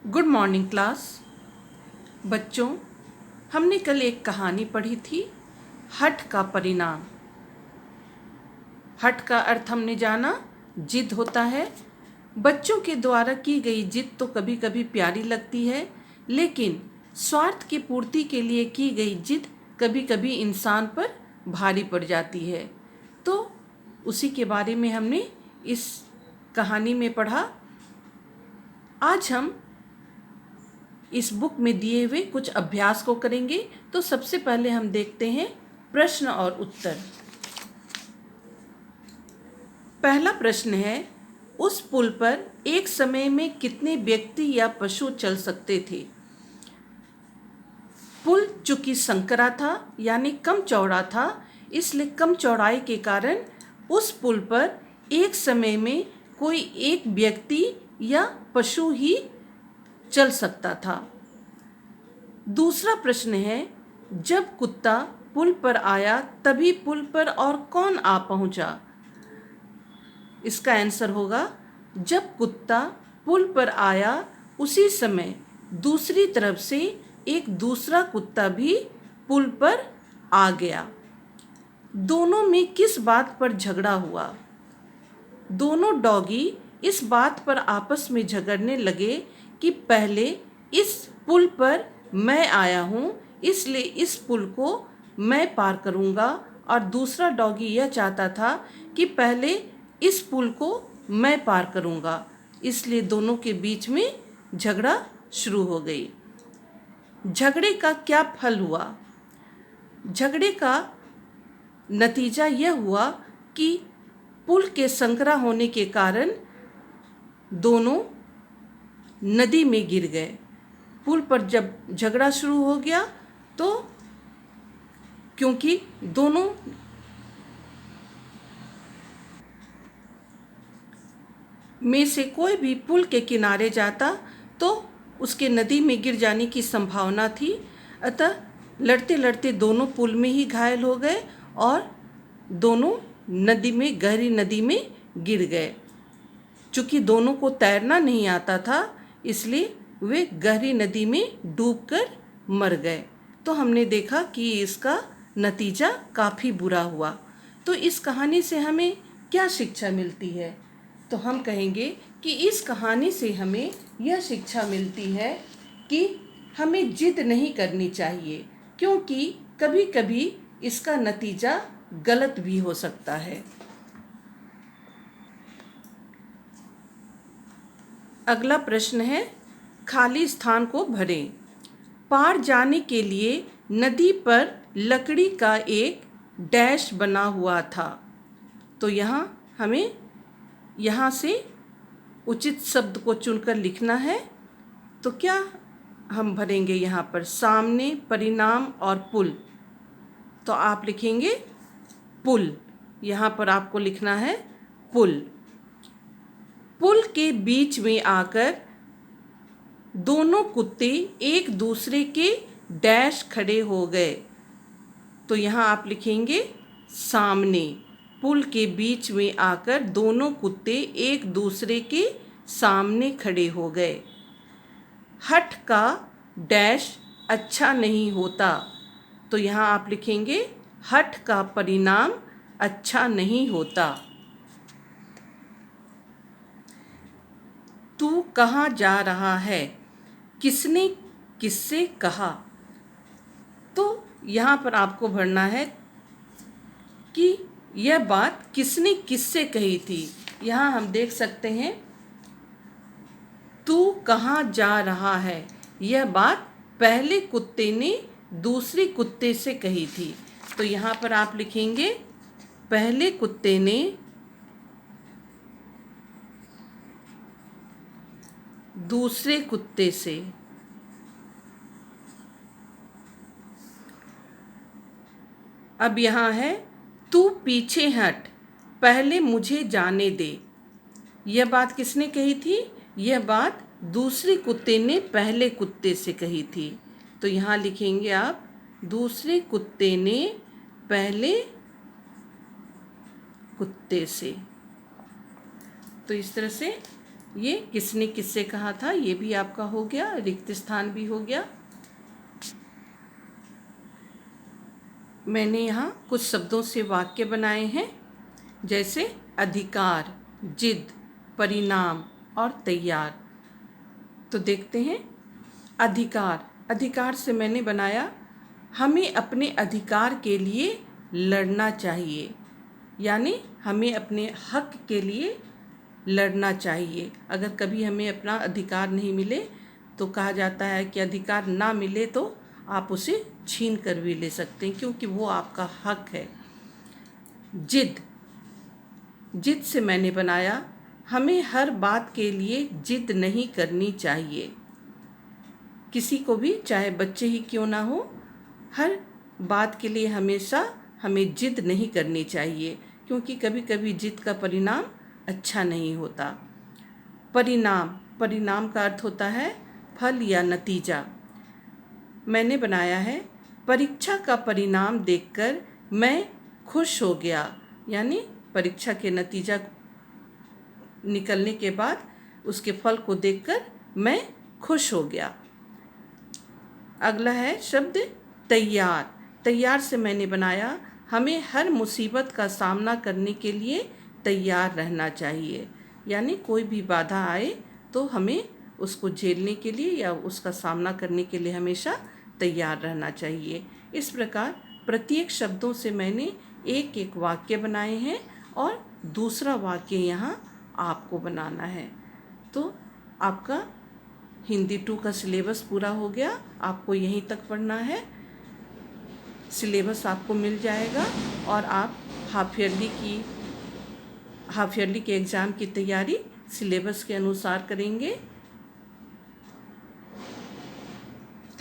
Good morning class. बच्चों, हमने कल एक कहानी पढ़ी थी, हठ का परिणाम। हठ का अर्थ हमने जाना जिद होता है। बच्चों के द्वारा की गई जिद तो कभी कभी प्यारी लगती है, लेकिन स्वार्थ की पूर्ति के लिए की गई जिद कभी कभी इंसान पर भारी पड़ जाती है। तो उसी के बारे में हमने इस कहानी में पढ़ा। आज हम इस बुक में दिए हुए कुछ अभ्यास को करेंगे। तो सबसे पहले हम देखते हैं प्रश्न और उत्तर। पहला प्रश्न है, उस पुल पर एक समय में कितने व्यक्ति या पशु चल सकते थे? पुल चूंकि संकरा था यानी कम चौड़ा था, इसलिए कम चौड़ाई के कारण उस पुल पर एक समय में कोई एक व्यक्ति या पशु ही चल सकता था। दूसरा प्रश्न है, जब कुत्ता पुल पर आया तभी पुल पर और कौन आ पहुंचा? इसका आंसर होगा, जब कुत्ता पुल पर आया उसी समय दूसरी तरफ से एक दूसरा कुत्ता भी पुल पर आ गया। दोनों में किस बात पर झगड़ा हुआ? दोनों डॉगी इस बात पर आपस में झगड़ने लगे कि पहले इस पुल पर मैं आया हूँ, इसलिए इस पुल को मैं पार करूँगा, और दूसरा डॉगी यह चाहता था कि पहले इस पुल को मैं पार करूँगा, इसलिए दोनों के बीच में झगड़ा शुरू हो गई। झगड़े का क्या फल हुआ? झगड़े का नतीजा यह हुआ कि पुल के संकरा होने के कारण दोनों नदी में गिर गए। पुल पर जब झगड़ा शुरू हो गया तो क्योंकि दोनों में से कोई भी पुल के किनारे जाता तो उसके नदी में गिर जाने की संभावना थी, अतः लड़ते लड़ते दोनों पुल में ही घायल हो गए और दोनों नदी में, गहरी नदी में गिर गए। चूँकि दोनों को तैरना नहीं आता था, इसलिए वे गहरी नदी में डूबकर मर गए। तो हमने देखा कि इसका नतीजा काफ़ी बुरा हुआ। तो इस कहानी से हमें क्या शिक्षा मिलती है? तो हम कहेंगे कि इस कहानी से हमें यह शिक्षा मिलती है कि हमें जिद नहीं करनी चाहिए, क्योंकि कभी कभी इसका नतीजा गलत भी हो सकता है। अगला प्रश्न है, खाली स्थान को भरें। पार जाने के लिए नदी पर लकड़ी का एक डैश बना हुआ था। तो हमें यहाँ से उचित शब्द को चुनकर लिखना है। तो क्या हम भरेंगे यहाँ पर? सामने, परिणाम और पुल। तो आप लिखेंगे पुल। यहाँ पर आपको लिखना है पुल। पुल के बीच में आकर दोनों कुत्ते एक दूसरे के डैश खड़े हो गए। तो यहाँ आप लिखेंगे सामने। पुल के बीच में आकर दोनों कुत्ते एक दूसरे के सामने खड़े हो गए। हठ का डैश अच्छा नहीं होता। तो यहाँ आप लिखेंगे हठ का परिणाम अच्छा नहीं होता। तू कहाँ जा रहा है? किसने किससे कहा? तो यहाँ पर आपको भरना है कि यह बात किसने किससे कही थी। यहाँ हम देख सकते हैं, तू कहाँ जा रहा है, यह बात पहले कुत्ते ने दूसरे कुत्ते से कही थी। तो यहाँ पर आप लिखेंगे पहले कुत्ते ने दूसरे कुत्ते से। अब यहाँ है, तू पीछे हट, पहले मुझे जाने दे। यह बात किसने कही थी? यह बात दूसरे कुत्ते ने पहले कुत्ते से कही थी। तो यहाँ लिखेंगे आप, दूसरे कुत्ते ने पहले कुत्ते से। तो इस तरह से ये किसने किससे कहा था, ये भी आपका हो गया, रिक्त स्थान भी हो गया। मैंने यहाँ कुछ शब्दों से वाक्य बनाए हैं, जैसे अधिकार, जिद, परिणाम और तैयार। तो देखते हैं। अधिकार, अधिकार से मैंने बनाया हमें अपने अधिकार के लिए लड़ना चाहिए, यानी हमें अपने हक के लिए लड़ना चाहिए। अगर कभी हमें अपना अधिकार नहीं मिले तो कहा जाता है कि अधिकार ना मिले तो आप उसे छीन कर भी ले सकते हैं, क्योंकि वो आपका हक है। जिद, जिद से मैंने बनाया हमें हर बात के लिए जिद नहीं करनी चाहिए। किसी को भी, चाहे बच्चे ही क्यों ना हो, हर बात के लिए हमेशा हमें जिद नहीं करनी चाहिए, क्योंकि कभी कभी जिद का परिणाम अच्छा नहीं होता। परिणाम, परिणाम का अर्थ होता है फल या नतीजा। मैंने बनाया है परीक्षा का परिणाम देखकर मैं खुश हो गया, यानी परीक्षा के नतीजा निकलने के बाद उसके फल को देखकर मैं खुश हो गया। अगला है शब्द तैयार। तैयार से मैंने बनाया हमें हर मुसीबत का सामना करने के लिए तैयार रहना चाहिए, यानी कोई भी बाधा आए तो हमें उसको झेलने के लिए या उसका सामना करने के लिए हमेशा तैयार रहना चाहिए। इस प्रकार प्रत्येक शब्दों से मैंने एक एक वाक्य बनाए हैं और दूसरा वाक्य यहाँ आपको बनाना है। तो आपका हिंदी 2 का सिलेबस पूरा हो गया। आपको यहीं तक पढ़ना है, सिलेबस आपको मिल जाएगा और आप हाफ ईयरली के एग्ज़ाम की तैयारी सिलेबस के अनुसार करेंगे।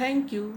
Thank you.